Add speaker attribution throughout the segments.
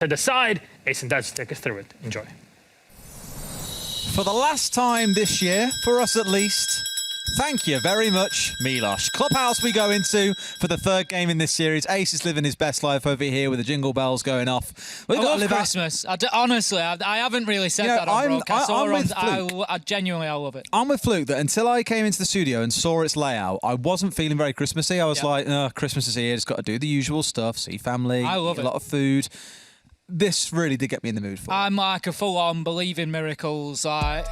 Speaker 1: to the side. Ace and Daz take us through it. Enjoy.
Speaker 2: For the last time this year, for us at least, thank you very much, Milos. Clubhouse we go into for the third game in this series. Ace is living his best life over here with the jingle bells going off.
Speaker 3: I love Christmas. Honestly, I haven't really said that on broadcast. I genuinely love it.
Speaker 2: I'm with Fluke that until I came into the studio and saw its layout, I wasn't feeling very Christmassy. I was like, Christmas is here. It's got to do the usual stuff, see family,
Speaker 3: I love
Speaker 2: eat a lot of food. This really did get me in the mood for it.
Speaker 3: I'm like a full-on believe in miracles. I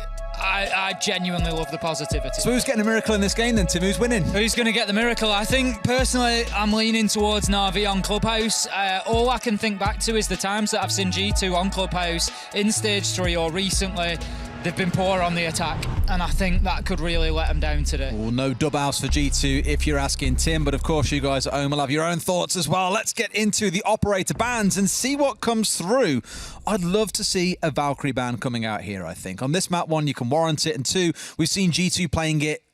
Speaker 3: genuinely love the positivity.
Speaker 2: So who's getting a miracle in this game then, Tim? Who's winning?
Speaker 3: Who's going to get the miracle? I think, personally, I'm leaning towards Na'Vi on Clubhouse. All I can think back to is the times that I've seen G2 on Clubhouse in Stage 3 or recently. They've been poor on the attack, and I think that could really let them down today.
Speaker 2: Well, no dub house for G2 if you're asking Tim, but of course you guys at home will have your own thoughts as well. Let's get into the operator bans and see what comes through. I'd love to see a Valkyrie ban coming out here, I think. On this map, one, you can warrant it, and two, we've seen G2 playing it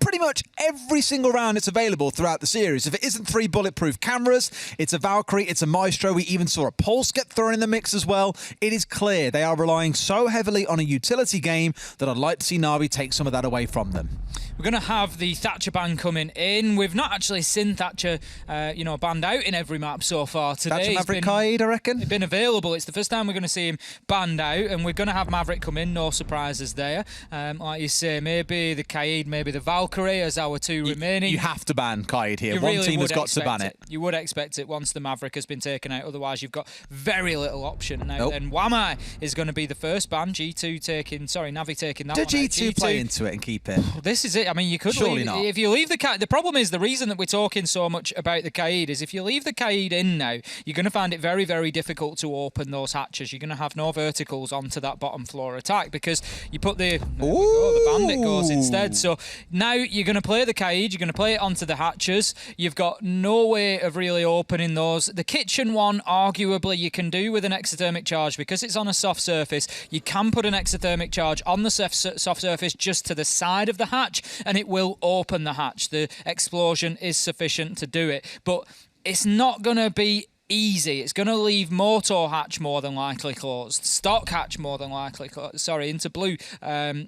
Speaker 2: pretty much every single round it's available throughout the series. If it isn't 3 bulletproof cameras, it's a Valkyrie, it's a Maestro. We even saw a Pulse get thrown in the mix as well. It is clear they are relying so heavily on a utility game that I'd like to see Na'Vi take some of that away from them.
Speaker 3: We're going to have the Thatcher ban coming in. We've not actually seen Thatcher, banned out in every map so far today.
Speaker 2: Thatcher Maverick Kaid, I reckon?
Speaker 3: He's been available. It's the first time we're going to see him banned out, and we're going to have Maverick come in. No surprises there. Like you say, maybe the Kaid, maybe the Valkyrie as our two remaining.
Speaker 2: You have to ban Kaid here. One team has got to ban it.
Speaker 3: You would expect it once the Maverick has been taken out. Otherwise, you've got very little option. Now, then Wamai is going to be the first ban. Navi taking that one.
Speaker 2: Did G2 play into it and keep it?
Speaker 3: This is it. I mean, you could
Speaker 2: surely not.
Speaker 3: If you leave the Kaid, the problem is the reason that we're talking so much about the Kaid is if you leave the Kaid in now, you're going to find it very, very difficult to open those hatches. You're going to have no verticals onto that bottom floor attack because you put the bandit goes instead. So now you're going to play the Kaid, you're going to play it onto the hatches. You've got no way of really opening those. The kitchen one, arguably, you can do with an exothermic charge because it's on a soft surface. You can put an exothermic charge on the soft surface just to the side of the hatch, and it will open the hatch. The explosion is sufficient to do it, but it's not going to be easy. It's going to leave motor hatch more than likely closed, stock hatch more than likely closed, into blue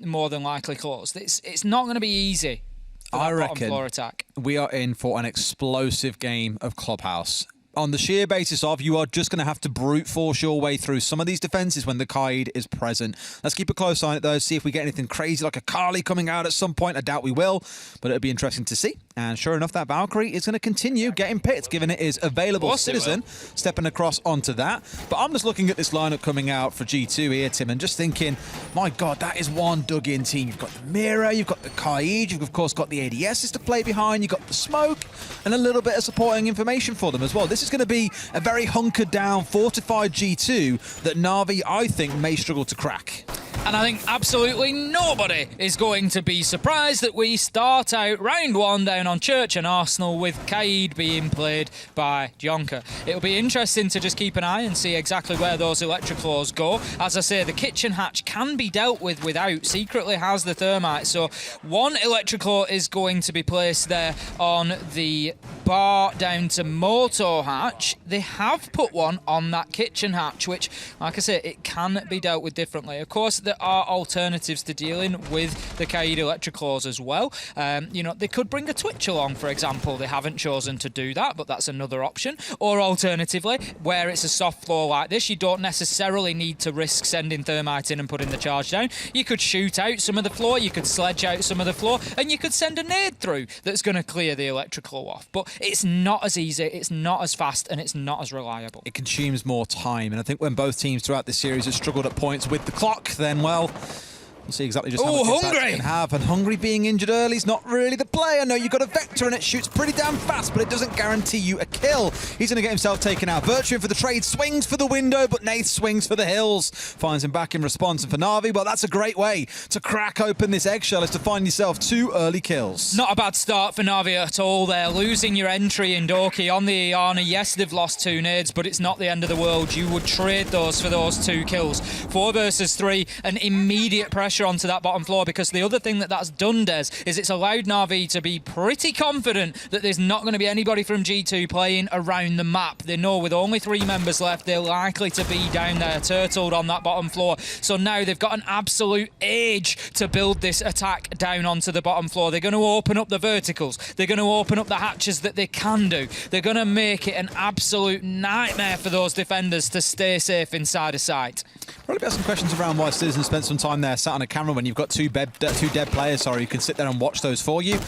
Speaker 3: more than likely closed. It's not going to be easy.
Speaker 2: I reckon
Speaker 3: floor attack.
Speaker 2: We are in for an explosive game of Clubhouse. On the sheer basis of you are just going to have to brute force your way through some of these defenses when the Kaid is present. Let's keep a close eye on it though, see if we get anything crazy like a Kali coming out at some point. I doubt we will, but it'll be interesting to see. And sure enough, that Valkyrie is going to continue getting picked, given it is available citizen, stepping across onto that. But I'm just looking at this lineup coming out for G2 here, Tim, and just thinking, my God, that is one dug-in team. You've got the Mira, you've got the Kaid, you've of course got the ADSs to play behind, you've got the smoke, and a little bit of supporting information for them as well. This is going to be a very hunkered down, fortified G2 that Na'Vi, I think, may struggle to crack.
Speaker 3: And I think absolutely nobody is going to be surprised that we start out round one down on Church and Arsenal with Kaid being played by Jonker. It'll be interesting to just keep an eye and see exactly where those electroclaws go. As I say, the kitchen hatch can be dealt with without. Secretly has the thermite. So one electroclaw is going to be placed there on the bar down to motor hatch. They have put one on that kitchen hatch, which, like I say, it can be dealt with differently. Of course, there are alternatives to dealing with the Kaid electroclaws as well. They could bring a Twitch along, for example. They haven't chosen to do that, but that's another option. Or alternatively, where it's a soft floor like this, you don't necessarily need to risk sending thermite in and putting the charge down. You could shoot out some of the floor, you could sledge out some of the floor, and you could send a nade through that's going to clear the electroclaw off. But it's not as easy, it's not as fast, and it's not as reliable.
Speaker 2: It consumes more time, and I think when both teams throughout this series have struggled at points with the clock, then, well, we'll see exactly just how much impact it can have. And Hungry being injured early is not really the play. I know you've got a Vector and it shoots pretty damn fast, but it doesn't guarantee you a kill. He's going to get himself taken out. Virtue for the trade, swings for the window, but Nath swings for the hills. Finds him back in response. And for Na'Vi, well, that's a great way to crack open this eggshell, is to find yourself 2 early kills.
Speaker 3: Not a bad start for Na'Vi at all there. Losing your entry in Doki on the Iana. Yes, they've lost 2 nades, but it's not the end of the world. You would trade those for those 2 kills. 4 versus 3, and immediate pressure pressure onto that bottom floor, because the other thing that's done, Des, is it's allowed Na'Vi to be pretty confident that there's not going to be anybody from G2 playing around the map. They know with only 3 members left, they're likely to be down there turtled on that bottom floor. So now they've got an absolute age to build this attack down onto the bottom floor. They're going to open up the verticals. They're going to open up the hatches that they can do. They're going to make it an absolute nightmare for those defenders to stay safe inside of sight.
Speaker 2: Probably got some questions around why Citizen spent some time there sat on a camera when you've got two dead players, who can sit there and watch those for you.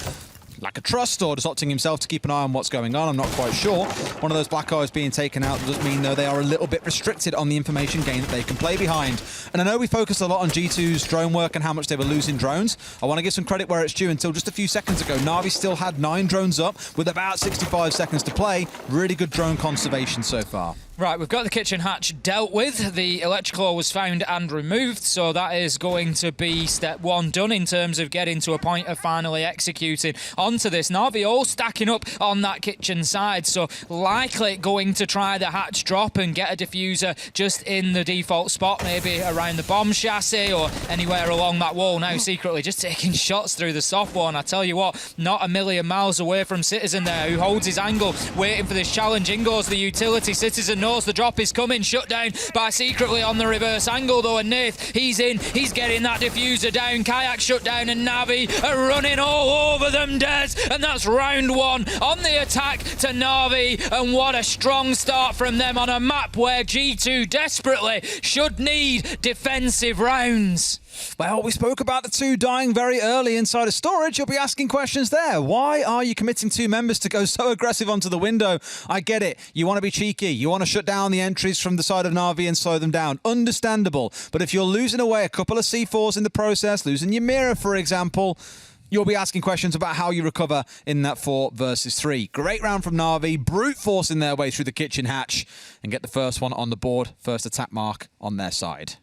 Speaker 2: Lack of trust, or just opting himself to keep an eye on what's going on, I'm not quite sure. One of those black eyes being taken out does mean, though, they are a little bit restricted on the information gain that they can play behind. And I know we focused a lot on G2's drone work and how much they were losing drones. I want to give some credit where it's due. Until just a few seconds ago, Na'Vi still had 9 drones up with about 65 seconds to play. Really good drone conservation so far.
Speaker 3: Right, we've got the kitchen hatch dealt with. The electrical was found and removed, so that is going to be step 1 done in terms of getting to a point of finally executing onto this. Na'Vi all stacking up on that kitchen side, so likely going to try the hatch drop and get a diffuser just in the default spot, maybe around the bomb chassis or anywhere along that wall. Now secretly just taking shots through the soft wall, and I tell you what, not a million miles away from Citizen there, who holds his angle, waiting for this challenge. In goes the utility. Citizen knows the drop is coming, shut down by secretly on the reverse angle though, and Nath, he's in, he's getting that diffuser down. Kayak shut down, and Na'Vi are running all over them, Des, and that's round 1 on the attack to Na'Vi, and what a strong start from them on a map where G2 desperately should need defensive rounds.
Speaker 2: Well, we spoke about the 2 dying very early inside of storage. You'll be asking questions there. Why are you committing 2 members to go so aggressive onto the window? I get it. You want to be cheeky. You want to shut down the entries from the side of Na'Vi and slow them down. Understandable. But if you're losing away a couple of C4s in the process, losing your mirror, for example, you'll be asking questions about how you recover in that 4 versus 3. Great round from Na'Vi, brute forcing their way through the kitchen hatch and get the first one on the board. First attack mark on their side.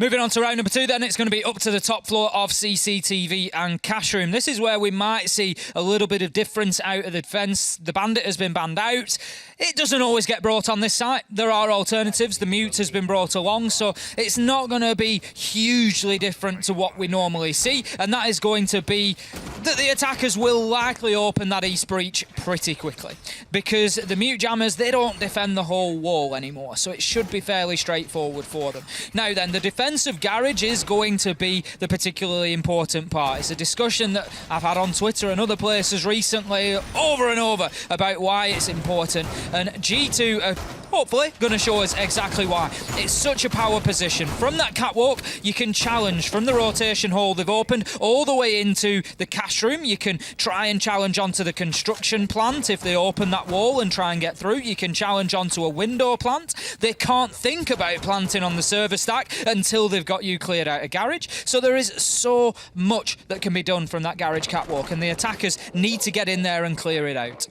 Speaker 3: Moving on to round number 2 then, it's going to be up to the top floor of CCTV and cash room. This is where we might see a little bit of difference out of the defence. The Bandit has been banned out. It doesn't always get brought on this site. There are alternatives. The Mute has been brought along, so it's not going to be hugely different to what we normally see, and that is going to be that the attackers will likely open that East breach pretty quickly, because the Mute jammers, they don't defend the whole wall anymore, so it should be fairly straightforward for them. Now then, the defence of Garage is going to be the particularly important part. It's a discussion that I've had on Twitter and other places recently over and over about why it's important, and G2 are hopefully going to show us exactly why. It's such a power position. From that catwalk, you can challenge from the rotation hall they've opened all the way into the cash room. You can try and challenge onto the construction plant if they open that wall and try and get through. You can challenge onto a window plant. They can't think about planting on the server stack until they've got you cleared out of garage. So there is so much that can be done from that garage catwalk, and the attackers need to get in there and clear it out.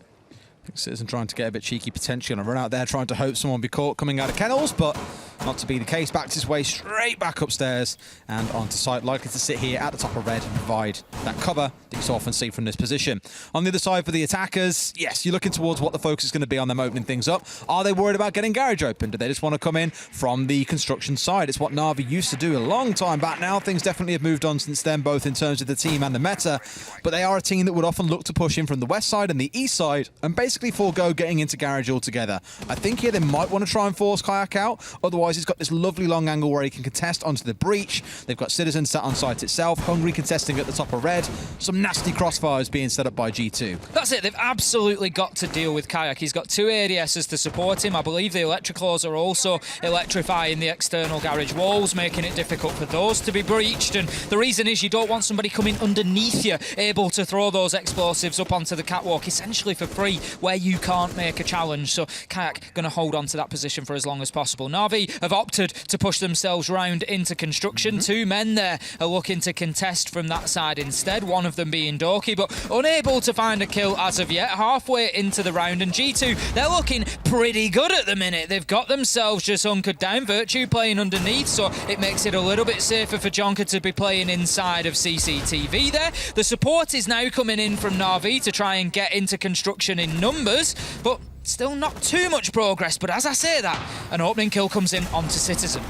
Speaker 2: Citizen trying to get a bit cheeky potentially and run out there trying to hope someone be caught coming out of kennels, but not to be the case. Backs his way straight back upstairs and onto site, likely to sit here at the top of red and provide that cover that you so often see from this position. On the other side for the attackers, yes, you're looking towards what the focus is going to be on them opening things up. Are they worried about getting garage open? Do they just want to come in from the construction side? It's what Na'Vi used to do a long time back now. Things definitely have moved on since then, both in terms of the team and the meta, but they are a team that would often look to push in from the west side and the east side and basically forego getting into garage altogether. I think here they might want to try and force Kayak out, otherwise he's got this lovely long angle where he can contest onto the breach. They've got Citizen sat on site itself, Hungry contesting at the top of red. Some nasty crossfires being set up by G2.
Speaker 3: That's it, they've absolutely got to deal with Kayak. He's got 2 ADSs to support him. I believe the electricals are also electrifying the external garage walls, making it difficult for those to be breached, and the reason is you don't want somebody coming underneath you able to throw those explosives up onto the catwalk essentially for free where you can't make a challenge. So Kayak going to hold on to that position for as long as possible. Na'Vi have opted to push themselves round into construction. 2 men there are looking to contest from that side instead, one of them being Doki, but unable to find a kill as of yet. Halfway into the round, and G2, they're looking pretty good at the minute. They've got themselves just hunkered down, Virtue playing underneath, so it makes it a little bit safer for Jonker to be playing inside of CCTV there. The support is now coming in from Na'Vi to try and get into construction in numbers, but still not too much progress. But as I say that, an opening kill comes in onto Citizen.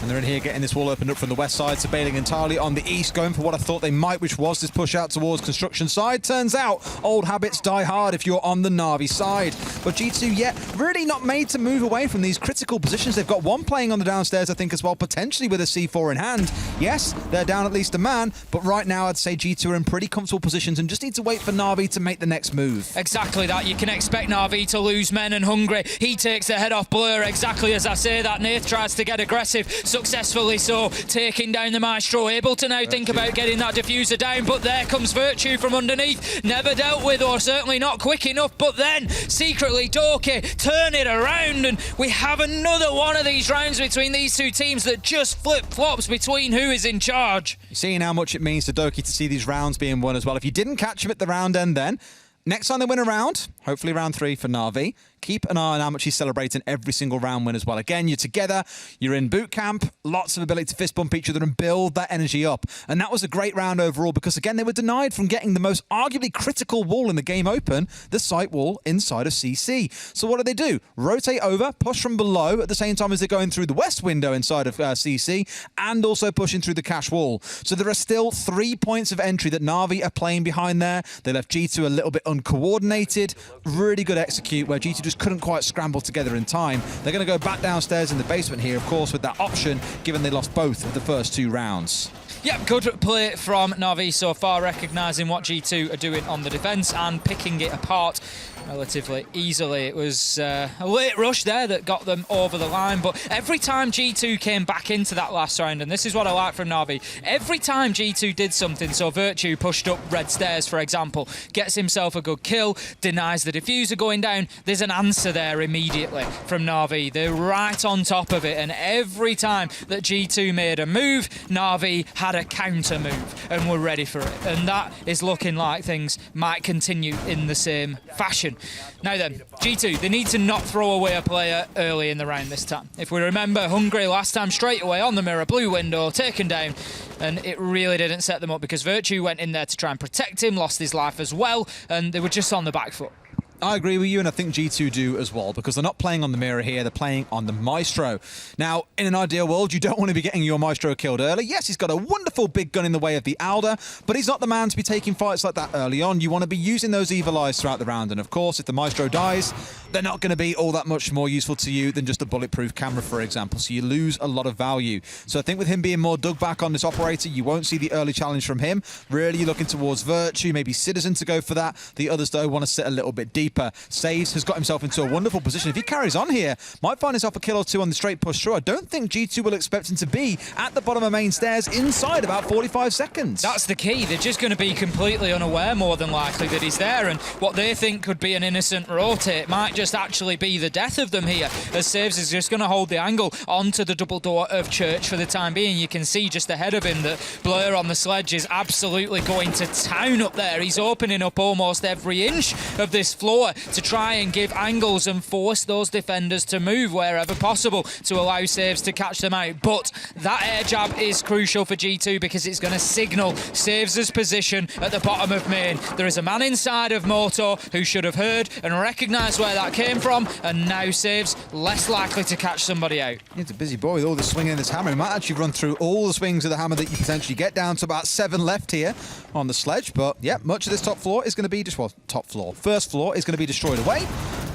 Speaker 2: And they're in here getting this wall opened up from the west side, so bailing entirely on the east, going for what I thought they might, which was this push out towards construction side. Turns out, old habits die hard if you're on the Na'Vi side. But G2, yeah, really not made to move away from these critical positions. They've got one playing on the downstairs, I think, as well, potentially with a C4 in hand. Yes, they're down at least a man, but right now I'd say G2 are in pretty comfortable positions and just need to wait for Na'Vi to make the next move.
Speaker 3: Exactly that. You can expect Na'Vi to lose men, and Hungry, he takes the head off Blur exactly as I say that. Nath tries to get aggressive, successfully so, taking down the Maestro, able to now think about getting that diffuser down, but there comes Virtue from underneath, never dealt with, or certainly not quick enough, but then secretly Doki turn it around, and we have another one of these rounds between these two teams that just flip-flops between who is in charge.
Speaker 2: You're seeing how much it means to Doki to see these rounds being won as well. If you didn't catch him at the round end then, next time they win a round, hopefully round 3 for Na'Vi, keep an eye on how much he's celebrating every single round win as well. Again, you're together, you're in boot camp, lots of ability to fist bump each other and build that energy up. And that was a great round overall because, again, they were denied from getting the most arguably critical wall in the game open, the site wall inside of CC. So what do? Rotate over, push from below at the same time as they're going through the west window inside of CC and also pushing through the cache wall. So there are still 3 points of entry that Na'Vi are playing behind there. They left G2 a little bit uncoordinated. Really good execute where G2 just couldn't quite scramble together in time. They're going to go back downstairs in the basement here, of course, with that option, given they lost both of the first 2 rounds.
Speaker 3: Yep, good play from Na'Vi so far, recognising what G2 are doing on the defence and picking it apart relatively easily. It was a late rush there that got them over the line, but every time G2 came back into that last round, and this is what I like from Na'Vi, every time G2 did something, so Virtue pushed up red stairs, for example, gets himself a good kill, denies the diffuser going down, there's an answer there immediately from Na'Vi. They're right on top of it, and every time that G2 made a move, Na'Vi had a counter move and were ready for it, and that is looking like things might continue in the same fashion. Now then, G2, they need to not throw away a player early in the round this time. If we remember, Hungry last time straight away on the mirror blue window, taken down, and it really didn't set them up because Virtue went in there to try and protect him, lost his life as well, and they were just on the back foot.
Speaker 2: I agree with you, and I think G2 do as well, because they're not playing on the mirror here, they're playing on the Maestro. Now, in an ideal world, you don't want to be getting your Maestro killed early. Yes, he's got a wonderful big gun in the way of the Alder, but he's not the man to be taking fights like that early on. You want to be using those evil eyes throughout the round, and of course, if the Maestro dies, they're not going to be all that much more useful to you than just a bulletproof camera, for example, so you lose a lot of value. So I think with him being more dug back on this operator, you won't see the early challenge from him. Really, you're looking towards Virtue, maybe Citizen to go for that. The others, though, want to sit a little bit deeper. Saves has got himself into a wonderful position. If he carries on here, might find himself a kill or 2 on the straight push through. I don't think G2 will expect him to be at the bottom of main stairs inside about 45 seconds.
Speaker 3: That's the key. They're just going to be completely unaware, more than likely, that he's there, and what they think could be an innocent rotate might just actually be the death of them here, as Saves is just going to hold the angle onto the double door of Church for the time being. You can see just ahead of him that Blur on the sledge is absolutely going to town up there. He's opening up almost every inch of this floor to try and give angles and force those defenders to move wherever possible to allow Saves to catch them out. But that air jab is crucial for G2 because it's going to signal Saves' position at the bottom of main. There is a man inside of Moto who should have heard and recognised where that came from, and now Saves less likely to catch somebody out.
Speaker 2: He's a busy boy with all the swinging of this hammer. He might actually run through all the swings of the hammer that you potentially get, down to about 7 left here on the sledge. But yeah, much of this top floor is going to be just, well, first floor is going to be destroyed away.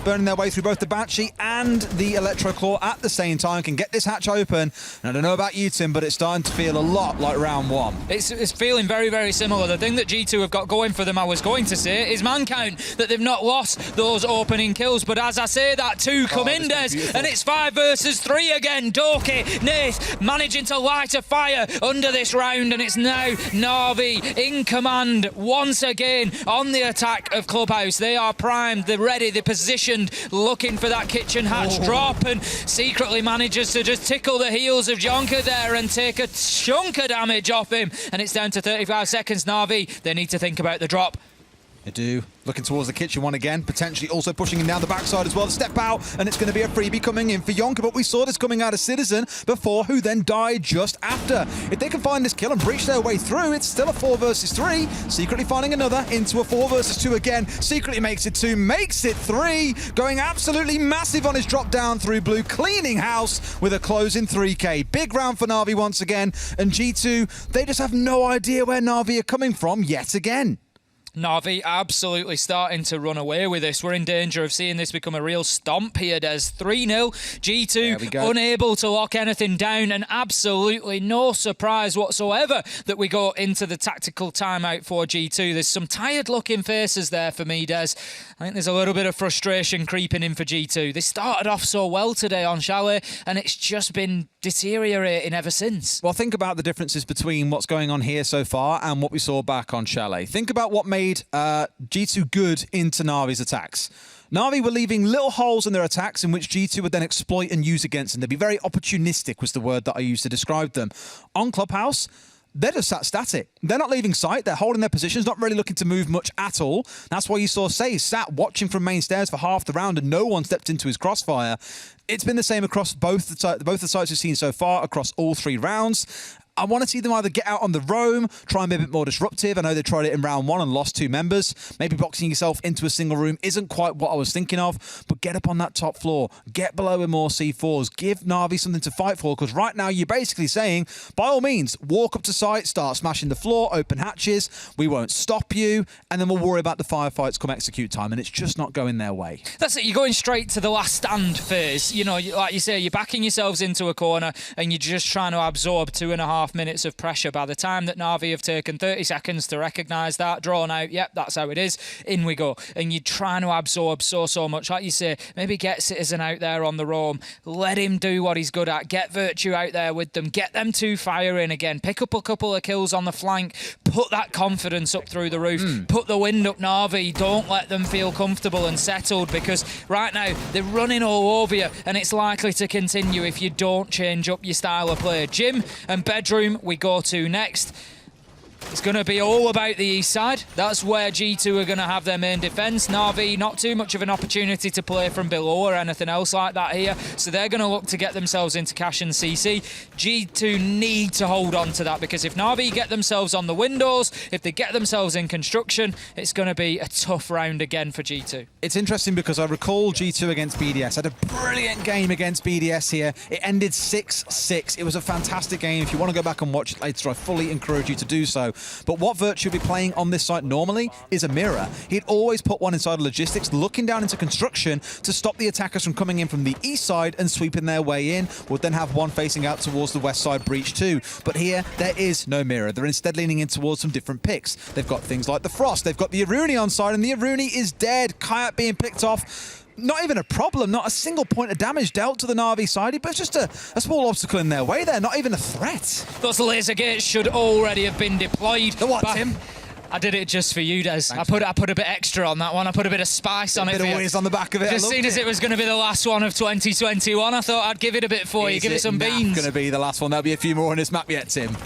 Speaker 2: Burning their way through both the Banshee and the Electro Claw at the same time can get this hatch open. And I don't know about you, Tim, but it's starting to feel a lot like round 1.
Speaker 3: It's feeling very, very similar. The thing that G2 have got going for them, I was going to say, is man count, that they've not lost those opening kills. But as I say that, 2 come in, Des, and it's 5 versus 3 again. Doki, Nath managing to light a fire under this round, and it's now Na'Vi in command once again on the attack of Clubhouse. They are primed, they're ready, they're positioned, looking for that kitchen hatch drop, and secretly manages to just tickle the heels of Jonker there and take a chunk of damage off him. And it's down to 35 seconds. Na'Vi, they need to think about the drop.
Speaker 2: They do. Looking towards the kitchen one again, potentially also pushing him down the backside as well. The step out, and it's going to be a freebie coming in for Yonka, but we saw this coming out of Citizen before, who then died just after. If they can find this kill and breach their way through, it's still a 4 versus 3. Secretly finding another into a 4 versus 2 again. Secretly makes it 2, makes it 3. Going absolutely massive on his drop down through blue, cleaning house with a closing 3K. Big round for Na'Vi once again, and G2, they just have no idea where Na'Vi are coming from yet again.
Speaker 3: Na'Vi absolutely starting to run away with this. We're in danger of seeing this become a real stomp here, Des. 3-0. G2 unable to lock anything down, and absolutely no surprise whatsoever that we go into the tactical timeout for G2. There's some tired-looking faces there for me, Des. I think there's a little bit of frustration creeping in for G2. They started off so well today on Chalet, and it's just been deteriorating ever since.
Speaker 2: Well, think about the differences between what's going on here so far and what we saw back on Chalet. Think about what made G2 good into Na'Vi's attacks. Na'Vi were leaving little holes in their attacks in which G2 would then exploit and use against them. They'd be very opportunistic was the word that I used to describe them. On Clubhouse, they're just sat static. They're not leaving sight. They're holding their positions, not really looking to move much at all. That's why you saw Say sat watching from main stairs for half the round and no one stepped into his crossfire. It's been the same across both the sites we've seen so far, across all 3 rounds. I want to see them either get out on the roam, try and be a bit more disruptive. I know they tried it in round 1 and lost 2 members. Maybe boxing yourself into a single room isn't quite what I was thinking of, but get up on that top floor, get below with more C4s, give Na'Vi something to fight for, because right now you're basically saying, by all means, walk up to site, start smashing the floor, open hatches, we won't stop you, and then we'll worry about the firefights come execute time, and it's just not going their way.
Speaker 3: That's it, you're going straight to the last stand phase. You know, like you say, you're backing yourselves into a corner and you're just trying to absorb 2.5 minutes of pressure. By the time that Na'Vi have taken 30 seconds to recognise that, drawn out, yep, that's how it is, in we go. And you're trying to absorb so much. Like you say, maybe get Citizen out there on the roam, let him do what he's good at, get Virtue out there with them, get them 2 firing again, pick up a couple of kills on the flank, put that confidence up through the roof, put the wind up Na'Vi, don't let them feel comfortable and settled, because right now they're running all over you and it's likely to continue if you don't change up your style of play. Gym and bedroom we go to next. It's going to be all about the east side. That's where G2 are going to have their main defence. Na'Vi, not too much of an opportunity to play from below or anything else like that here. So they're going to look to get themselves into cash and CC. G2 need to hold on to that, because if Na'Vi get themselves on the windows, if they get themselves in construction, it's going to be a tough round again for G2.
Speaker 2: It's interesting because I recall G2 against BDS had a brilliant game against BDS here. It ended 6-6. It was a fantastic game. If you want to go back and watch it later, I fully encourage you to do so. But what Virtue will be playing on this site normally is a mirror. He'd always put one inside logistics, looking down into construction to stop the attackers from coming in from the east side and sweeping their way in. Would then have one facing out towards the west side breach too. But here, there is no mirror. They're instead leaning in towards some different picks. They've got things like the Frost. They've got the Aruni on side, and the Aruni is dead. Kayak being picked off. Not even a problem, not a single point of damage dealt to the Na'Vi side, but just a small obstacle in their way there, not even a threat.
Speaker 3: Those laser gates should already have been deployed.
Speaker 2: The what, Tim?
Speaker 3: I did it just for you, Des. I put a bit extra on that one. I put a bit of spice on it.
Speaker 2: A bit of whiz on the back of it.
Speaker 3: Just seen as it was going to be the last one of 2021, I thought I'd give it a bit for you, give it some beans.
Speaker 2: It's going to be the last one. There'll be a few more on this map yet, Tim.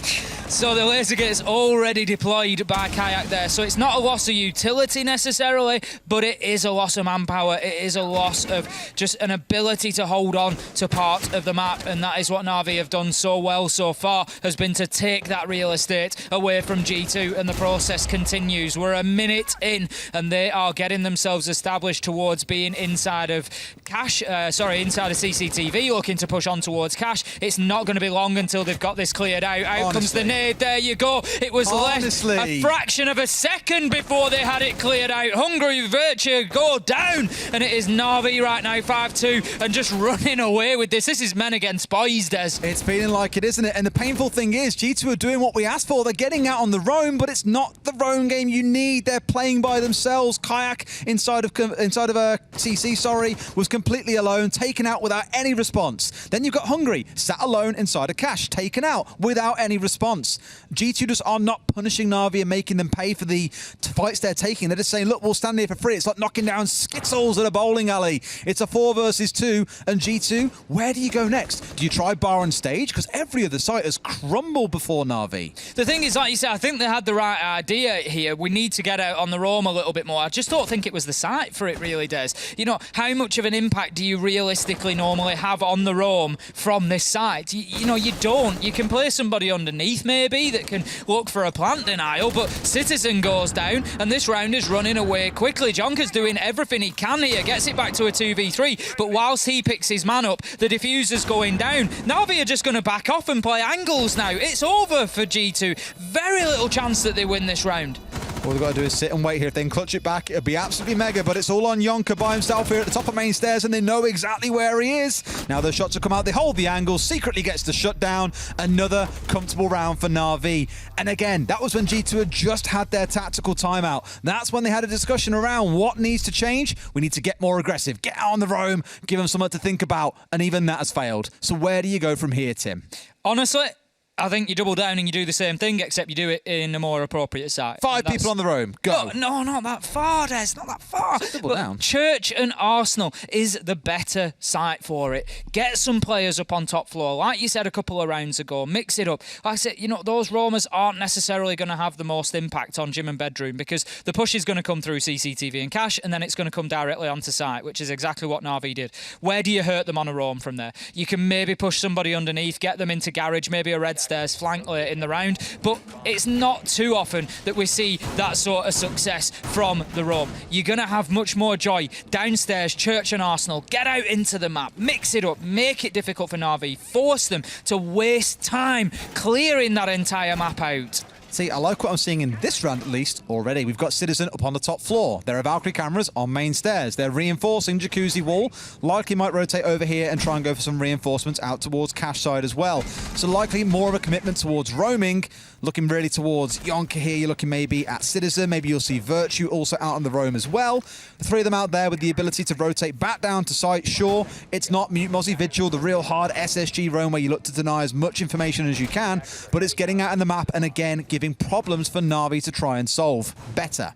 Speaker 3: So the laser gate's already deployed by Kayak there, so it's not a loss of utility necessarily, but it is a loss of manpower. It is a loss of just an ability to hold on to part of the map, and that is what Na'Vi have done so well so far, has been to take that real estate away from G2, and the process continues. We're a minute in, and they are getting themselves established towards being inside of cash, inside of CCTV, looking to push on towards cash. It's not going to be long until they've got this cleared out. Out comes the nade. There you go. It was less a fraction of a second before they had it cleared out. Hungry Virtue go down, and it is Na'Vi right now, 5-2, and just running away with this. This is men against boys, Des.
Speaker 2: It's feeling like it, isn't it? And the painful thing is, G2 are doing what we asked for. They're getting out on the roam, but it's not the roam game you need. They're playing by themselves. Kayak inside of a CC, was completely alone, taken out without any response. Then you've got Hungry, sat alone inside a cache, taken out without any response. once. G2 just are not punishing Na'Vi and making them pay for the fights they're taking. They're just saying, look, we'll stand here for free. It's like knocking down Skittles at a bowling alley. It's a 4 versus 2. And G2, where do you go next? Do you try bar on stage? Because every other site has crumbled before Na'Vi.
Speaker 3: The thing is, like you said, I think they had the right idea here. We need to get out on the roam a little bit more. I just don't think it was the site for it, really, Des. You know, how much of an impact do you realistically normally have on the roam from this site? You know, you don't. You can play somebody underneath, maybe, that can look for a plant denial, but Citizen goes down, and this round is running away quickly. Jonker's doing everything he can here, gets it back to a 2v3, but whilst he picks his man up, the diffuser's going down. Na'Vi are just going to back off and play angles now. It's over for G2. Very little chance that they win this round.
Speaker 2: All they've got to do is sit and wait here. If they can clutch it back, it'll be absolutely mega, but it's all on Jonker by himself here at the top of main stairs, and they know exactly where he is. Now those shots have come out, they hold the angle, secretly gets the shutdown. Another comfortable round for Na'Vi. And again, that was when G2 had just had their tactical timeout. That's when they had a discussion around what needs to change. We need to get more aggressive, get out on the roam, give them something to think about, and even that has failed. So where do you go from here, Tim?
Speaker 3: Honestly, I think you double down and you do the same thing, except you do it in a more appropriate site.
Speaker 2: 5 people on the roam. Go.
Speaker 3: No, not that far, Des. Not that far.
Speaker 2: Double down.
Speaker 3: Church and Arsenal is the better site for it. Get some players up on top floor. Like you said a couple of rounds ago, mix it up. Like I said, you know, those roamers aren't necessarily going to have the most impact on gym and bedroom because the push is going to come through CCTV and cache, and then it's going to come directly onto site, which is exactly what Na'Vi did. Where do you hurt them on a roam from there? You can maybe push somebody underneath, get them into garage, maybe a red stairs flank later in the round, but it's not too often that we see that sort of success from the roam. You're going to have much more joy downstairs. Church and Arsenal, get out into the map, mix it up, make it difficult for Na'Vi, force them to waste time clearing that entire map out.
Speaker 2: See, I like what I'm seeing in this round, at least, already. We've got Citizen up on the top floor. There are Valkyrie cameras on main stairs. They're reinforcing Jacuzzi wall. Likely might rotate over here and try and go for some reinforcements out towards cache side as well. So likely more of a commitment towards roaming. Looking really towards Jonker here. You're looking maybe at Citizen. Maybe you'll see Virtue also out on the roam as well. The 3 of them out there with the ability to rotate back down to site. Sure, it's not Mute Mozzie Vigil, the real hard SSG roam where you look to deny as much information as you can, but it's getting out in the map and again giving problems for Na'Vi to try and solve better.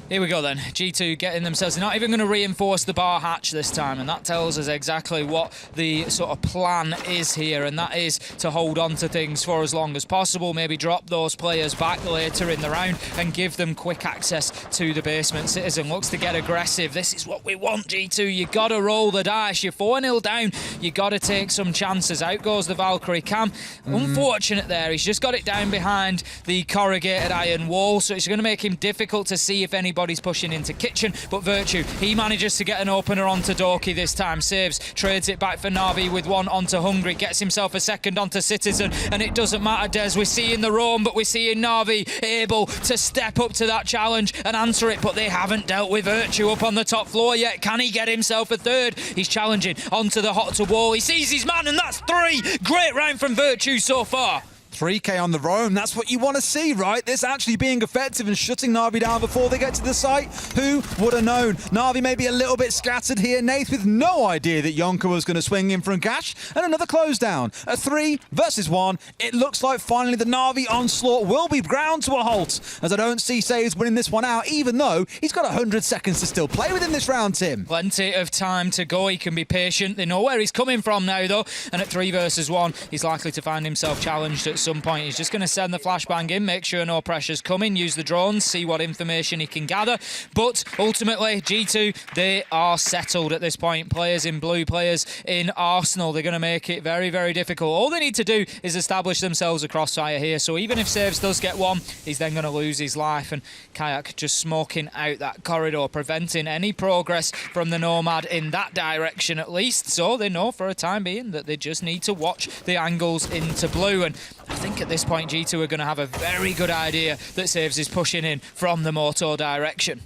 Speaker 3: Here we go then. G2 getting themselves, they're not even going to reinforce the bar hatch this time, and that tells us exactly what the sort of plan is here, and that is to hold on to things for as long as possible, maybe drop those players back later in the round and give them quick access to the basement. Citizen looks to get aggressive. This is what we want, G2. You got to roll the dice. You're 4-0 down. You got to take some chances. Out goes the Valkyrie cam. Unfortunate there. He's just got it down behind the corrugated iron wall, so it's going to make him difficult to see if anybody Body's pushing into Kitchen, but Virtue, he manages to get an opener onto Doki this time, saves, trades it back for Na'Vi with one onto Hungry, gets himself a second onto Citizen, and it doesn't matter, Des, we're seeing the roam, but we're seeing Na'Vi able to step up to that challenge and answer it, but they haven't dealt with Virtue up on the top floor yet. Can he get himself a third? He's challenging onto the hot tub wall, he sees his man, and that's 3! Great round from Virtue so far.
Speaker 2: 3k on the roam, that's what you want to see, right? This actually being effective and shutting Na'Vi down before they get to the site. Who would have known? Na'Vi may be a little bit scattered here. Nath with no idea that Jonker was going to swing in from Gash, and another close down. A 3 versus 1. It looks like finally the Na'Vi onslaught will be ground to a halt, as I don't see Saves winning this one out, even though he's got 100 seconds to still play within this round, Tim.
Speaker 3: Plenty of time to go. He can be patient. They know where he's coming from now, though, and at 3 versus 1, he's likely to find himself challenged at some point. He's just going to send the flashbang in, make sure no pressure's coming, use the drones, see what information he can gather. But ultimately, G2, they are settled at this point. Players in blue, players in Arsenal, they're going to make it very, very difficult. All they need to do is establish themselves a crossfire here. So even if Saves does get one, he's then going to lose his life. And Kayak just smoking out that corridor, preventing any progress from the Nomad in that direction at least. So they know for a time being that they just need to watch the angles into blue. And I think at this point G2 are going to have a very good idea that Saves is pushing in from the Moto direction.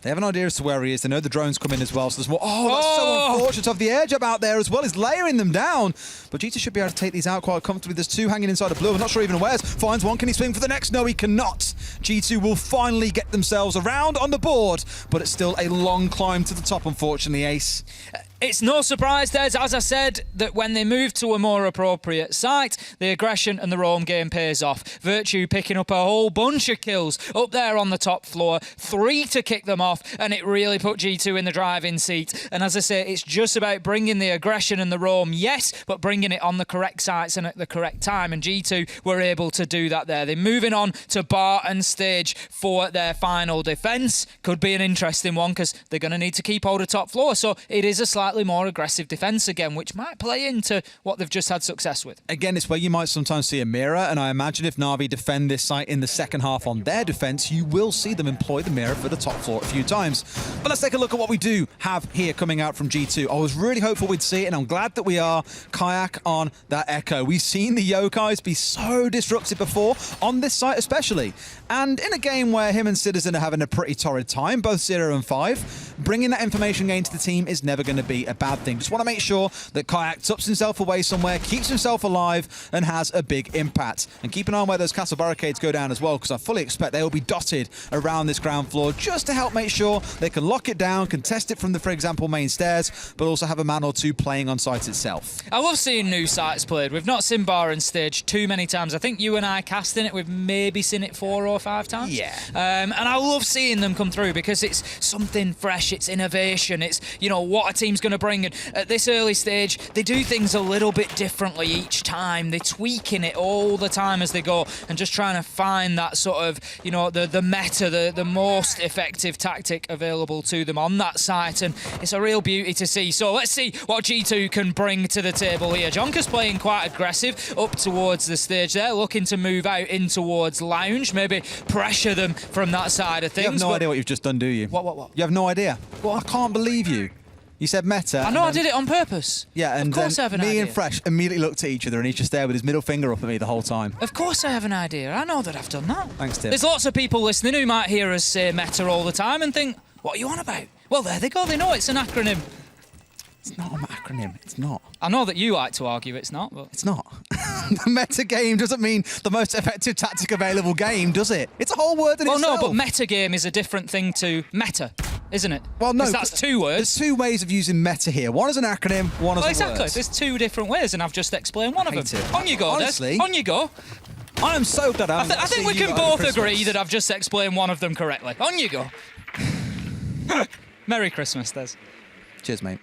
Speaker 2: They have an idea as to where he is. They know the drones come in as well, so there's more. Oh, that's so unfortunate of the air jab out there as well. He's layering them down. But G2 should be able to take these out quite comfortably. There's 2 hanging inside of blue. I'm not sure even where's. Finds one. Can he swing for the next? No, he cannot. G2 will finally get themselves around on the board, but it's still a long climb to the top, unfortunately, Ace.
Speaker 3: It's no surprise, Des, as I said, that when they move to a more appropriate site, the aggression and the roam game pays off. Virtue picking up a whole bunch of kills up there on the top floor, 3 to kick them off, and it really put G2 in the driving seat. And as I say, it's just about bringing the aggression and the roam, yes, but bringing it on the correct sites and at the correct time, and G2 were able to do that there. They're moving on to bar and stage for their final defence. Could be an interesting one because they're going to need to keep hold of top floor, so it is a slightly more aggressive defence again, which might play into what they've just had success with.
Speaker 2: Again, it's where you might sometimes see a mirror, and I imagine if Na'Vi defend this site in the second half on their defence, you will see them employ the mirror for the top floor a few times. But let's take a look at what we do have here coming out from G2. I was really hopeful we'd see it, and I'm glad that we are. Kayak on that Echo. We've seen the Yokais be so disruptive before, on this site especially. And in a game where him and Citizen are having a pretty torrid time, both 0 and 5, bringing that information gain to the team is never going to be a bad thing. Just want to make sure that Kayak tucks himself away somewhere, keeps himself alive, and has a big impact. And keep an eye on where those castle barricades go down as well, because I fully expect they will be dotted around this ground floor just to help make sure they can lock it down, contest it from the, for example, main stairs, but also have a man or two playing on site itself.
Speaker 3: I love seeing new sites played. We've not seen bar and stage too many times. I think you and I casting it, we've maybe seen it 4 or 5 times.
Speaker 2: Yeah.
Speaker 3: And I love seeing them come through because it's something fresh, it's innovation, it's, you know, what a team's going to bring. And at this early stage, they do things a little bit differently each time. They're tweaking it all the time as they go and just trying to find that sort of, you know, the meta, the most effective tactic available to them on that site. And it's a real beauty to see. So let's see what G2 can bring to the table here. Jonka's playing quite aggressive up towards the stage there, looking to move out in towards Lounge, maybe pressure them from that side of things.
Speaker 2: You have no idea what you've just done, do you?
Speaker 3: What?
Speaker 2: You have no idea.
Speaker 3: What?
Speaker 2: I can't believe you. You said meta.
Speaker 3: I know I did it on purpose.
Speaker 2: Yeah, and
Speaker 3: of course I have an
Speaker 2: me
Speaker 3: idea.
Speaker 2: and Fresh immediately looked at each other, and he's just there with his middle finger up at me the whole time.
Speaker 3: Of course I have an idea. I know that I've done that.
Speaker 2: Thanks, Tim.
Speaker 3: There's lots of people listening who might hear us say meta all the time and think, what are you on about? Well, there they go. They know it's an acronym.
Speaker 2: It's not an acronym. It's not.
Speaker 3: I know that you like to argue it's not, but...
Speaker 2: It's not. The meta game doesn't mean the most effective tactic available game, does it? It's a whole word in itself.
Speaker 3: Well, no, but meta game is a different thing to meta, isn't it?
Speaker 2: Well, no.
Speaker 3: 'Cause that's 2 words.
Speaker 2: There's 2 ways of using meta here. One is an acronym, one is a
Speaker 3: Exactly.
Speaker 2: word.
Speaker 3: There's 2 different ways, and I've just explained one of them.
Speaker 2: Hate it.
Speaker 3: On you go,
Speaker 2: Honestly,
Speaker 3: Des. On you go.
Speaker 2: I am so glad
Speaker 3: I think we can both agree that I've just explained one of them correctly. On you go. Merry Christmas, Des.
Speaker 2: Cheers, mate.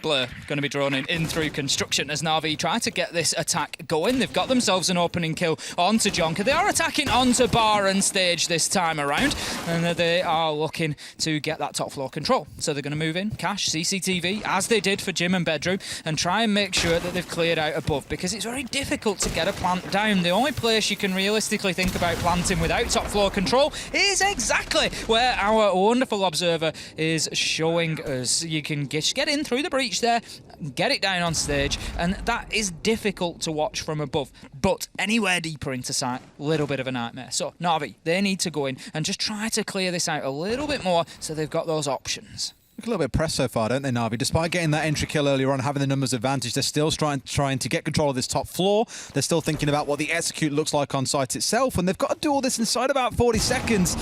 Speaker 3: Blur going to be drawn in through construction as Na'Vi try to get this attack going. They've got themselves an opening kill onto Jonka. They are attacking onto bar and stage this time around, and they are looking to get that top floor control. So they're going to move in, cache, CCTV, as they did for gym and bedroom, and try and make sure that they've cleared out above, because it's very difficult to get a plant down. The only place you can realistically think about planting without top floor control is exactly where our wonderful observer is showing us. You can just get in through the breach there, get it down on stage, and that is difficult to watch from above. But anywhere deeper into sight, a little bit of a nightmare. So Na'Vi, they need to go in and just try to clear this out a little bit more so they've got those options.
Speaker 2: Look a little bit pressed so far, don't they, Na'Vi? Despite getting that entry kill earlier on, having the numbers advantage, they're still trying to get control of this top floor. They're still thinking about what the execute looks like on site itself, and they've got to do all this inside about 40 seconds.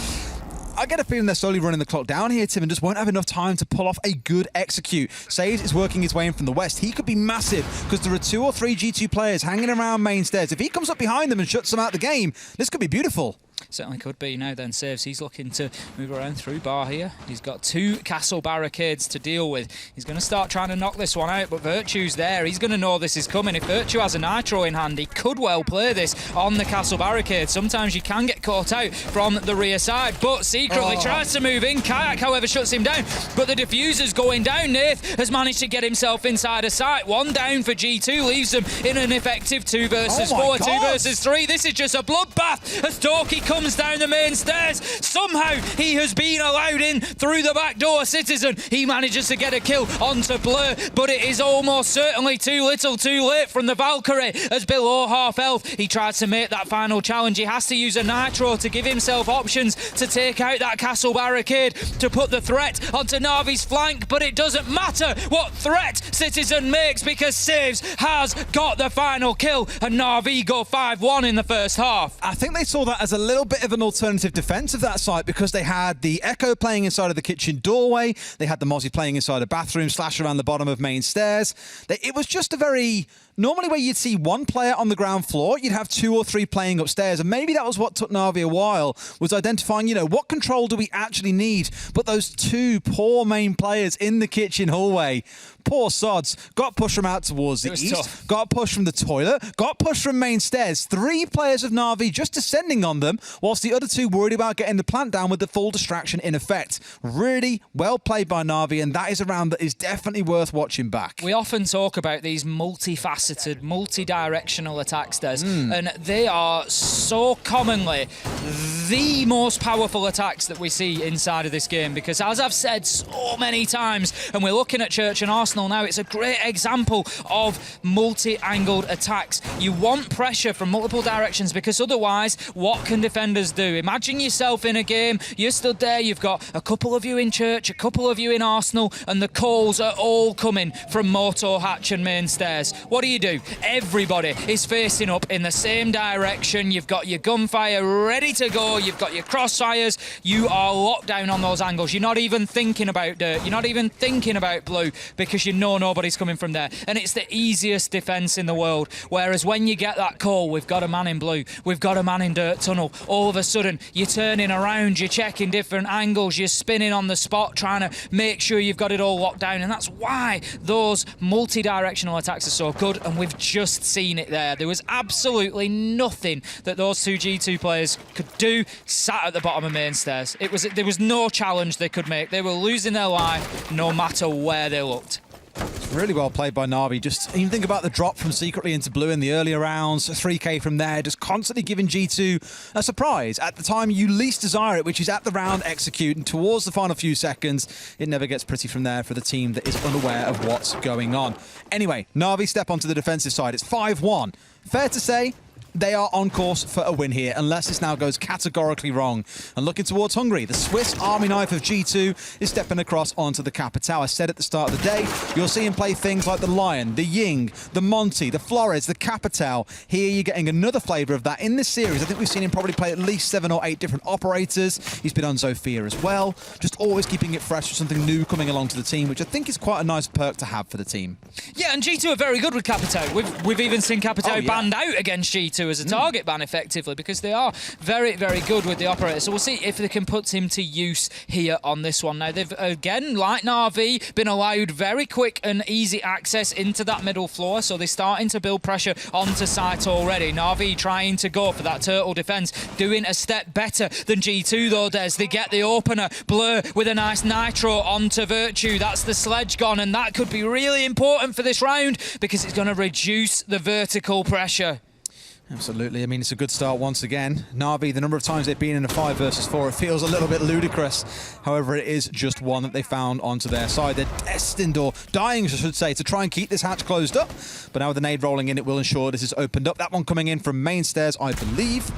Speaker 2: I get a feeling they're slowly running the clock down here, Tim, and just won't have enough time to pull off a good execute. Saves is working his way in from the west. He could be massive because there are 2 or 3 G2 players hanging around main stairs. If he comes up behind them and shuts them out the game, this could be beautiful.
Speaker 3: Certainly could be. Now then, Saves, he's looking to move around through bar here. He's got 2 castle barricades to deal with. He's going to start trying to knock this one out, but Virtue's there. He's going to know this is coming. If Virtue has a nitro in hand, he could well play this on the castle barricade. Sometimes you can get caught out from the rear side, but secretly tries to move in. Kayak, however, shuts him down, but the diffuser's going down. Nath has managed to get himself inside a site. 1 down for G2, leaves them in an effective 2 versus 4, 2 versus 3. This is just a bloodbath as Dorky comes down the main stairs. Somehow he has been allowed in through the back door. Citizen, he manages to get a kill onto Blur, but it is almost certainly too little too late from the Valkyrie as below half health. He tries to make that final challenge. He has to use a nitro to give himself options to take out that castle barricade, to put the threat onto Na'Vi's flank, but it doesn't matter what threat Citizen makes because Saves has got the final kill, and Na'Vi go 5-1 in the first half.
Speaker 2: I think they saw that as a little little bit of an alternative defense of that site because they had the Echo playing inside of the kitchen doorway. They had the Mozzie playing inside a bathroom, slash around the bottom of main stairs. It was just a very... Normally where you'd see one player on the ground floor, you'd have 2 or 3 playing upstairs. And maybe that was what took Na'Vi a while, was identifying, you know, what control do we actually need? But those 2 poor main players in the kitchen hallway, poor sods, got pushed from out towards the east,
Speaker 3: tough.
Speaker 2: got pushed from the toilet, got pushed from main stairs. 3 players of Na'Vi just descending on them, whilst the other 2 worried about getting the plant down with the full distraction in effect. Really well played by Na'Vi, and that is a round that is definitely worth watching back.
Speaker 3: We often talk about these multifaceted, multi-directional attacks, Des, and they are so commonly the most powerful attacks that we see inside of this game, because as I've said so many times, and we're looking at Church and Arsenal now, it's a great example of multi-angled attacks. You want pressure from multiple directions, because otherwise, what can defenders do? Imagine yourself in a game, you're stood there, you've got a couple of you in Church, a couple of you in Arsenal, and the calls are all coming from Moto, Hatch and main stairs. What do? Everybody is facing up in the same direction. You've got your gunfire ready to go. You've got your crossfires. You are locked down on those angles. You're not even thinking about dirt. You're not even thinking about blue, because you know nobody's coming from there. And it's the easiest defence in the world. Whereas when you get that call, we've got a man in blue, we've got a man in dirt tunnel, all of a sudden you're turning around, you're checking different angles, you're spinning on the spot, trying to make sure you've got it all locked down. And that's why those multi-directional attacks are so good. And we've just seen it there. There was absolutely nothing that those 2 G2 players could do sat at the bottom of main stairs. There was no challenge they could make. They were losing their life no matter where they looked.
Speaker 2: It's really well played by Na'Vi. Just even think about the drop from secretly into blue in the earlier rounds, 3k from there, just constantly giving G2 a surprise at the time you least desire it, which is at the round execute, and towards the final few seconds, it never gets pretty from there for the team that is unaware of what's going on. Anyway, Na'Vi step onto the defensive side. It's 5-1. Fair to say, they are on course for a win here, unless this now goes categorically wrong. And looking towards Hungary, the Swiss Army knife of G2 is stepping across onto the Capitao. I said at the start of the day, you'll see him play things like the Lion, the Ying, the Monty, the Flores, the Capitao. Here you're getting another flavour of that in this series. I think we've seen him probably play at least 7 or 8 different operators. He's been on Zofia as well. Just always keeping it fresh with something new coming along to the team, which I think is quite a nice perk to have for the team.
Speaker 3: Yeah, and G2 are very good with Capitao. We've even seen Capitao banned out against G2 as a target ban effectively, because they are very, very good with the operator. So we'll see if they can put him to use here on this one. Now, they've, again, like Na'Vi, been allowed very quick and easy access into that middle floor, so they're starting to build pressure onto site already. Na'Vi trying to go for that turtle defence, doing a step better than G2 though, Des. They get the opener, Blur with a nice nitro onto Virtue. That's the sledge gone, and that could be really important for this round, because it's going to reduce the vertical pressure.
Speaker 2: Absolutely. I mean, it's a good start once again. Na'Vi, the number of times they've been in a 5 versus 4, it feels a little bit ludicrous. However, it is just one that they found onto their side. They're destined, or dying, I should say, to try and keep this hatch closed up. But now with the nade rolling in, it will ensure this is opened up. That one coming in from main stairs, I believe.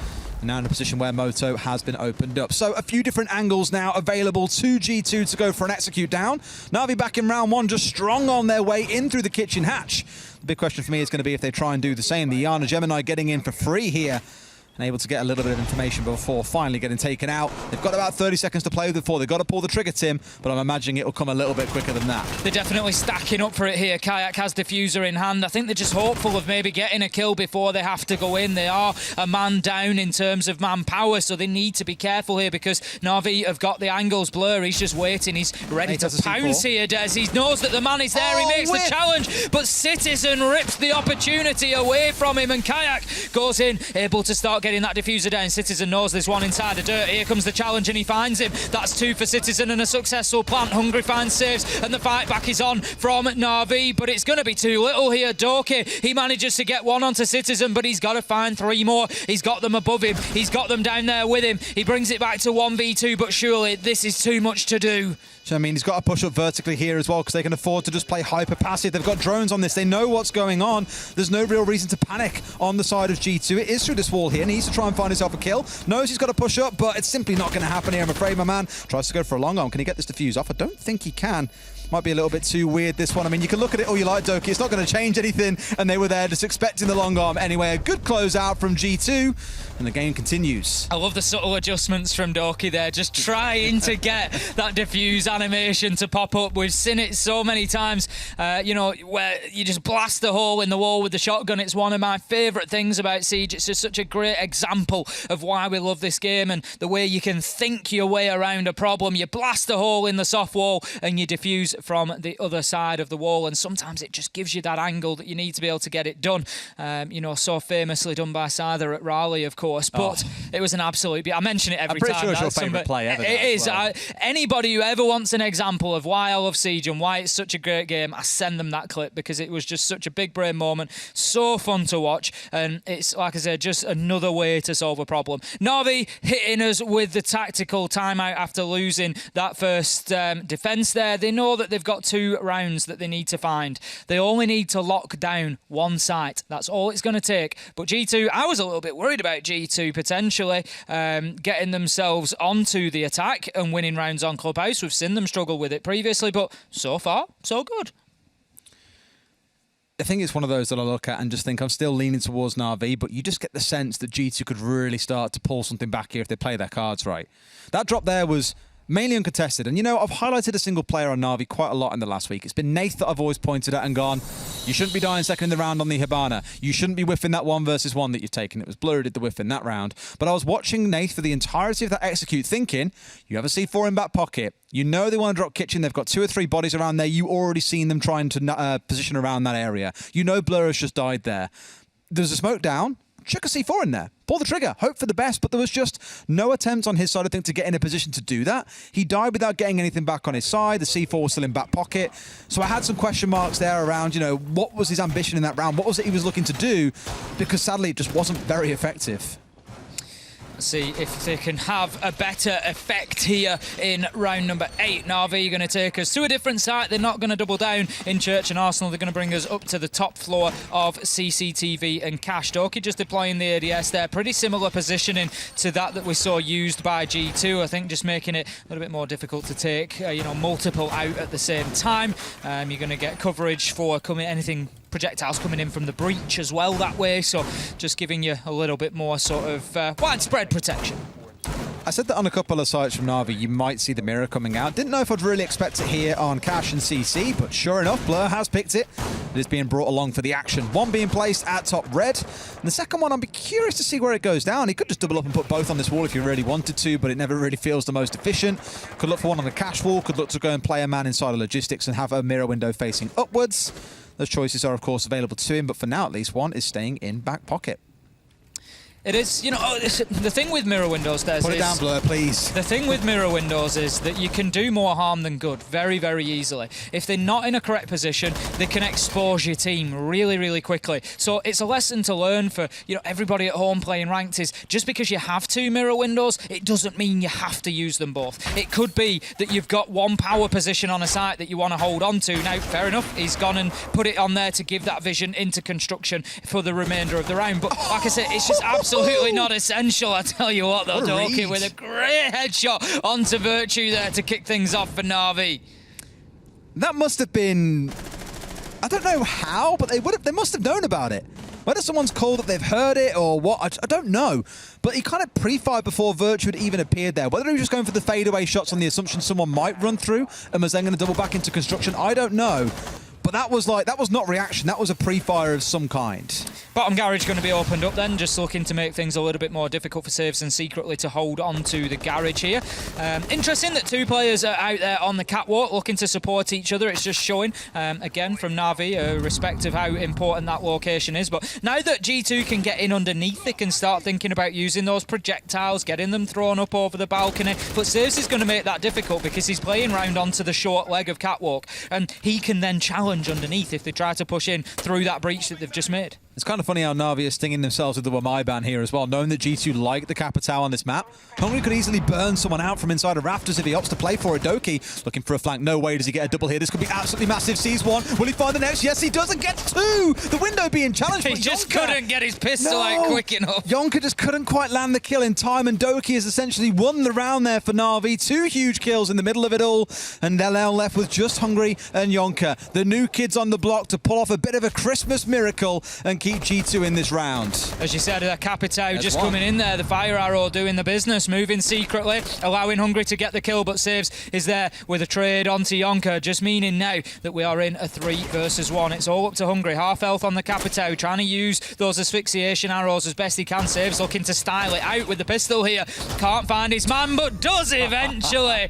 Speaker 2: Now in a position where Moto has been opened up. So a few different angles now available to G2 to go for an execute down. Na'Vi back in round 1, just strong on their way in through the kitchen hatch. The big question for me is going to be if they try and do the same. The Iana Gemini getting in for free here, and able to get a little bit of information before finally getting taken out. They've got about 30 seconds to play before. They've got to pull the trigger, Tim, but I'm imagining it will come a little bit quicker than that.
Speaker 3: They're definitely stacking up for it here. Kayak has diffuser in hand. I think they're just hopeful of maybe getting a kill before they have to go in. They are a man down in terms of manpower, so they need to be careful here, because Na'Vi have got the angles. Blur, he's just waiting. He's ready to pounce here, Des. He knows that the man is there. He makes the challenge, but Citizen rips the opportunity away from him, and Kayak goes in, able to start getting that diffuser down. Citizen knows there's one inside the dirt. Here comes the challenge, and he finds him. That's 2 for Citizen and a successful plant. Hungry finds saves, and the fight back is on from Na'Vi, but it's going to be too little here. Doki, he manages to get 1 onto Citizen, but he's got to find 3 more. He's got them above him. He's got them down there with him. He brings it back to 1v2, but surely this is too much to do.
Speaker 2: So, I mean, he's got to push up vertically here as well, because they can afford to just play hyper passive. They've got drones on this. They know what's going on. There's no real reason to panic on the side of G2. It is through this wall here. needs to try and find himself a kill. Knows he's got to push up, but it's simply not going to happen here, I'm afraid, my man. Tries to go for a long arm. Can he get this defuse off? I don't think he can. Might be a little bit too weird, this one. I mean, you can look at it all you like, Doki. It's not going to change anything, and they were there just expecting the long arm anyway. A good closeout from G2, and the game continues.
Speaker 3: I love the subtle adjustments from Doki there, just trying to get that diffuse animation to pop up. We've seen it so many times, you know, where you just blast a hole in the wall with the shotgun. It's one of my favourite things about Siege. It's just such a great example of why we love this game and the way you can think your way around a problem. You blast a hole in the soft wall and you diffuse from the other side of the wall, and sometimes it just gives you that angle that you need to be able to get it done. You know, so famously done by Cyther at Raleigh, of course, but it was an absolute... I mention it every time.
Speaker 2: I'm pretty sure it's your favourite play ever.
Speaker 3: It is.
Speaker 2: Well.
Speaker 3: Anybody who ever wants an example of why I love Siege and why it's such a great game, I send them that clip because it was just such a big brain moment, so fun to watch, and it's, like I said, just another way to solve a problem. Na'Vi hitting us with the tactical timeout after losing that first defence there. They know that they've got 2 rounds that they need to find. They only need to lock down one site. That's all it's going to take. But G2, I was a little bit worried about G2 potentially getting themselves onto the attack and winning rounds on Clubhouse. We've seen them struggle with it previously, but so far, so good.
Speaker 2: I think it's one of those that I look at and just think I'm still leaning towards Na'Vi, but you just get the sense that G2 could really start to pull something back here if they play their cards right. That drop there was mainly uncontested. And, you know, I've highlighted a single player on Na'Vi quite a lot in the last week. It's been Nath that I've always pointed at and gone, you shouldn't be dying second in the round on the Hibana. You shouldn't be whiffing that 1 versus 1 that you've taken. It was Blur who did the whiff in that round. But I was watching Nath for the entirety of that execute thinking, you have a C4 in back pocket. You know they want to drop kitchen. They've got 2 or 3 bodies around there. You already seen them trying to position around that area. You know Blur has just died there. There's a smoke down. Chuck a C4 in there. Pull the trigger. Hope for the best, but there was just no attempt on his side, I think, to get in a position to do that. He died without getting anything back on his side. The C4 was still in back pocket. So I had some question marks there around, you know, what was his ambition in that round? What was it he was looking to do? Because sadly, it just wasn't very effective.
Speaker 3: See if they can have a better effect here in round number 8. Na'Vi are going to take us to a different site. They're not going to double down in Church and Arsenal. They're going to bring us up to the top floor of CCTV and Cash. Doki just deploying the ADS there. Pretty similar positioning to that we saw used by G2. I think just making it a little bit more difficult to take, you know, multiple out at the same time. You're going to get coverage for anything projectiles coming in from the breach as well that way, so just giving you a little bit more sort of widespread protection.
Speaker 2: I said that on a couple of sites from Na'Vi you might see the mirror coming out. Didn't know if I'd really expect it here on Cash and CC, but sure enough, Blur has picked it. It is being brought along for the action. One being placed at top red, and the second one, I'm curious to see where it goes down. He could just double up and put both on this wall if he really wanted to, but it never really feels the most efficient. Could look for one on the Cash wall, could look to go and play a man inside of logistics and have a mirror window facing upwards. Those choices are, of course, available to him, but for now, at least, one is staying in back pocket.
Speaker 3: It is, you know, the thing with mirror windows, Des,
Speaker 2: Put it down, Blur, please.
Speaker 3: The thing with mirror windows is that you can do more harm than good very, very easily. If they're not in a correct position, they can expose your team really, really quickly. So it's a lesson to learn for, you know, everybody at home playing ranked is just because you have 2 mirror windows, it doesn't mean you have to use them both. It could be that you've got one power position on a site that you want to hold on to. Now, fair enough, he's gone and put it on there to give that vision into construction for the remainder of the round. But like I said, it's just absolutely not essential. I tell you what, though, Doki with a great headshot onto Virtue there to kick things off for Na'Vi.
Speaker 2: That must have been... I don't know how, but they must have known about it. Whether someone's called that they've heard it or what, I don't know. But he kind of pre-fired before Virtue had even appeared there. Whether he was just going for the fadeaway shots on the assumption someone might run through and was then going to double back into construction, I don't know. But that was not reaction. That was a pre-fire of some kind.
Speaker 3: Bottom garage going to be opened up then, just looking to make things a little bit more difficult for Saves and secretly to hold on to the garage here. Interesting that 2 players are out there on the catwalk looking to support each other. It's just showing, again, from Na'Vi, respect of how important that location is. But now that G2 can get in underneath, they can start thinking about using those projectiles, getting them thrown up over the balcony. But Saves is going to make that difficult because he's playing round onto the short leg of catwalk, and he can then challenge underneath if they try to push in through that breach that they've just made.
Speaker 2: It's kind of funny how Na'Vi are stinging themselves with the Wamai ban here as well, knowing that G2 like the Capitao on this map. Hungry could easily burn someone out from inside of Rafters if he opts to play for it. Doki looking for a flank. No way does he get a double here. This could be absolutely massive. Sees one. Will he find the next? Yes, he does, and gets two. The window being challenged.
Speaker 3: He just couldn't get his pistol out quick enough.
Speaker 2: Yonka just couldn't quite land the kill in time, and Doki has essentially won the round there for Na'Vi. Two huge kills in the middle of it all, and they're now left with just Hungry and Yonka, the new kids on the block, to pull off a bit of a Christmas miracle and keep G2 in this round.
Speaker 3: As you said, Capitao just coming in there, the fire arrow doing the business, moving secretly, allowing Hungry to get the kill, but Saves is there with a trade onto Yonka, just meaning now that we are in a 3 versus 1. It's all up to Hungry. Half health on the Capitao, trying to use those asphyxiation arrows as best he can. Saves looking to style it out with the pistol here. Can't find his man, but does eventually.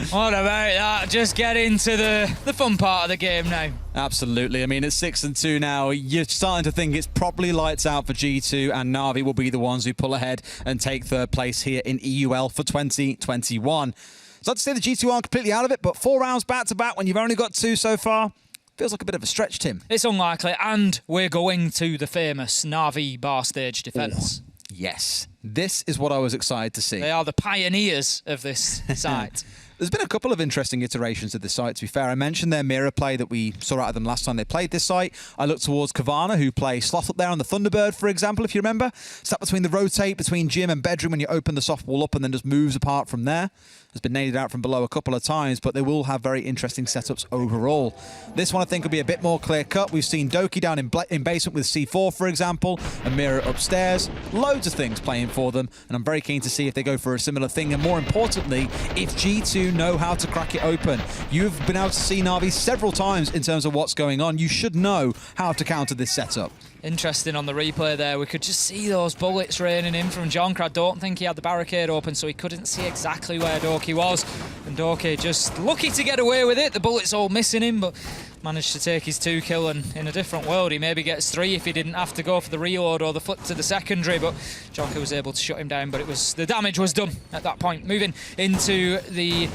Speaker 3: What about that? Just get into the fun part of the game now.
Speaker 2: Absolutely. I mean, it's 6-2 now. You're starting to think it's probably lights out for G2, and Na'Vi will be the ones who pull ahead and take third place here in EUL for 2021. It's not to say the G2 aren't completely out of it, but 4 rounds back-to-back when you've only got 2 so far, feels like a bit of a stretch, Tim.
Speaker 3: It's unlikely, and we're going to the famous Na'Vi bar stage defence.
Speaker 2: Oh, yes. This is what I was excited to see.
Speaker 3: They are the pioneers of this site.
Speaker 2: There's been a couple of interesting iterations of this site, to be fair. I mentioned their mirror play that we saw out of them last time they played this site. I looked towards Kavana, who play Sloth up there on the Thunderbird, for example, if you remember. Sat between the rotate, between gym and bedroom when you open the soft wall up and then just moves apart from there. Has been naded out from below a couple of times, but they will have very interesting setups overall. This one I think will be a bit more clear-cut. We've seen Doki down in basement with C4, for example, a mirror upstairs. Loads of things playing for them, and I'm very keen to see if they go for a similar thing, and more importantly, if G2 know how to crack it open. You've been able to see Na'Vi several times in terms of what's going on. You should know how to counter this setup.
Speaker 3: Interesting on the replay there. We could just see those bullets raining in from Jonker. I don't think he had the barricade open, so he couldn't see exactly where Doki was. And Doki just lucky to get away with it. The bullets all missing him, but managed to take his 2 kill, and in a different world he maybe gets 3 if he didn't have to go for the reload or the flip to the secondary, but Jonker was able to shut him down, but it was the damage was done at that point. Moving into the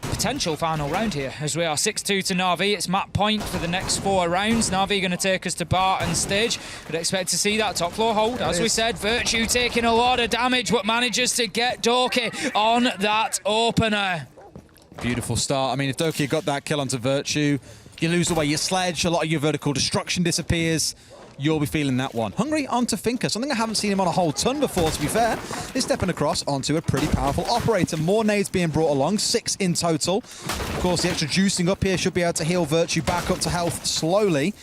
Speaker 3: potential final round here, as we are 6-2 to Na'Vi. It's map point for the next 4 rounds. Na'Vi going to take us to bar and stage. Would expect to see that top floor hold. As we said, Virtue taking a lot of damage, but manages to get Doki on that opener.
Speaker 2: Beautiful start. I mean, if Doki got that kill onto Virtue, you lose away your sledge, a lot of your vertical destruction disappears. You'll be feeling that one. Hungry onto Finker, something I haven't seen him on a whole ton before, to be fair. He's stepping across onto a pretty powerful operator. More nades being brought along, 6 in total. Of course, the extra juicing up here should be able to heal Virtue back up to health slowly.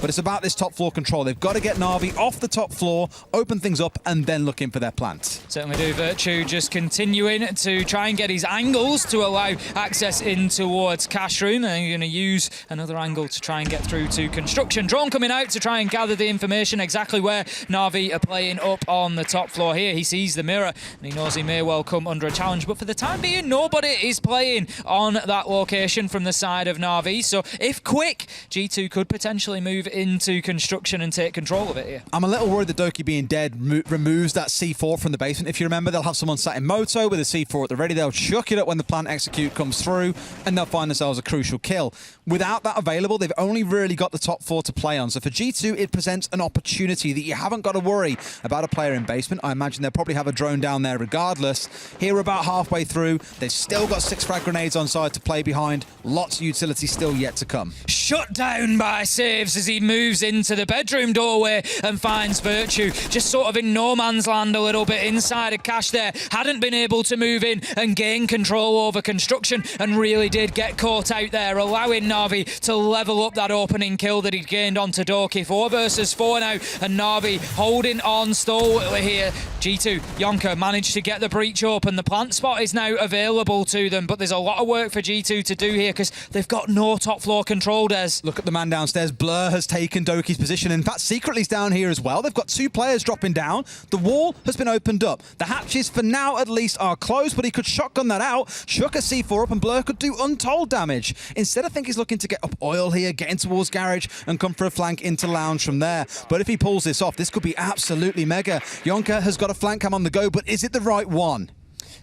Speaker 2: But it's about this top floor control. They've got to get Na'Vi off the top floor, open things up, and then look in for their plant.
Speaker 3: Certainly do. Virtue just continuing to try and get his angles to allow access in towards Cash Room. And you're going to use another angle to try and get through to Construction. Drone coming out to try and gather the information exactly where Na'Vi are playing up on the top floor here. He sees the mirror and he knows he may well come under a challenge, but for the time being nobody is playing on that location from the side of Na'Vi, so if quick, G2 could potentially move into Construction and take control of it here.
Speaker 2: I'm a little worried that Doki being dead removes that C4 from the basement. If you remember, they'll have someone sat in Moto with a C4 at the ready. They'll chuck it up when the plant execute comes through and they'll find themselves a crucial kill. Without that available, they've only really got the top 4 to play on, so for G2 it presents an opportunity that you haven't got to worry about a player in basement. I imagine they'll probably have a drone down there regardless. Here we're about halfway through. They've still got 6 frag grenades on side to play behind. Lots of utility still yet to come.
Speaker 3: Shut down by Saves as he moves into the bedroom doorway and finds Virtue just sort of in no man's land a little bit inside of Cash there. Hadn't been able to move in and gain control over Construction and really did get caught out there, allowing Na'Vi to level up that opening kill that he'd gained onto Doki. 4 versus 4 now, and Na'Vi holding on stalwartly here. G2, Yonka managed to get the breach open. The plant spot is now available to them, but there's a lot of work for G2 to do here because they've got no top floor control, Des.
Speaker 2: Look at the man downstairs. Blur has taken Doki's position. In fact, Secretly's down here as well. They've got 2 players dropping down. The wall has been opened up. The hatches, for now at least, are closed, but he could shotgun that out, chuck a C4 up, and Blur could do untold damage. Instead, I think he's looking to get up oil here, get in towards Garage, and come for a flank into Lounge from there. But if he pulls this off, this could be absolutely mega. Yonka has got a flank cam on the go, but is it the right one?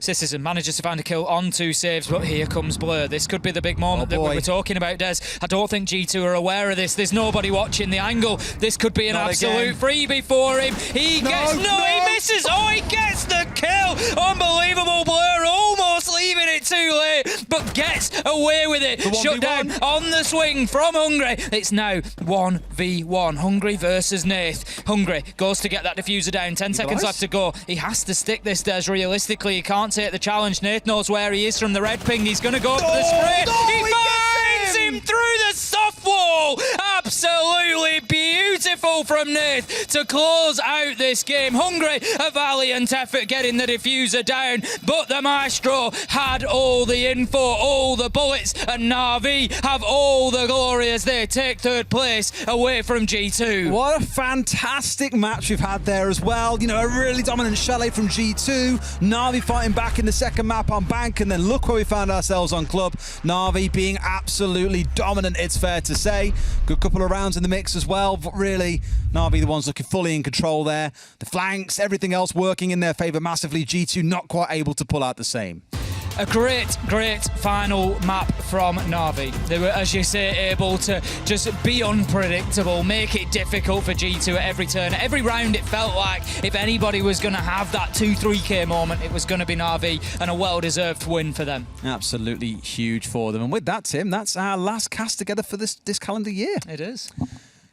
Speaker 3: Citizen manages to find a kill on 2 saves, but here comes Blur. This could be the big moment that we were talking about, Des. I don't think G2 are aware of this. There's nobody watching the angle. This could be an absolute freebie for him. He misses. Oh, he gets the kill. Unbelievable. Blur almost leaving it too late, but gets away with it. Shut down on the swing from Hungry. It's now 1v1. Hungry versus Nath. Hungry goes to get that diffuser down. 10 seconds left to go. He has to stick this, Des. Realistically, he can't take the challenge. Nath knows where he is from the red ping. He's going to go for the spray. He finds him through the soft wall. Absolutely beautiful from Nath to close out this game. Hungry, a valiant effort getting the diffuser down, but the Maestro had all the info, all the bullets, and Na'Vi have all the glory as they take 3rd place away from G2.
Speaker 2: What a fantastic match we've had there as well. You know, a really dominant Chalet from G2. Na'Vi fighting back in the second map on Bank, and then look where we found ourselves on Club. Na'Vi being absolutely dominant, it's fair to say. Good couple of rounds in the mix as well, but really, Na'Vi the ones looking fully in control there. The flanks, everything else working in their favour massively. G2 not quite able to pull out the same.
Speaker 3: A great final map from Na'Vi. They were, as you say, able to just be unpredictable, make it difficult for G2 at every turn. Every round it felt like if anybody was going to have that 2-3k moment, it was going to be Na'Vi, and a well-deserved win for them.
Speaker 2: Absolutely huge for them. And with that, Tim, that's our last cast together for this calendar year.
Speaker 3: It is.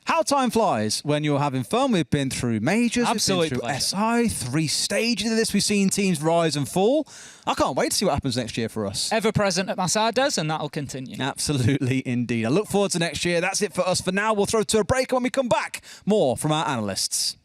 Speaker 2: How time flies when you're having fun. We've been through majors,
Speaker 3: Absolute
Speaker 2: we've been through SI, 3 stages of this. We've seen teams rise and fall. I can't wait to see what happens next year for us.
Speaker 3: Ever present at my side, Des, and that'll continue.
Speaker 2: Absolutely, indeed. I look forward to next year. That's it for us for now. We'll throw to a break, and when we come back, more from our analysts.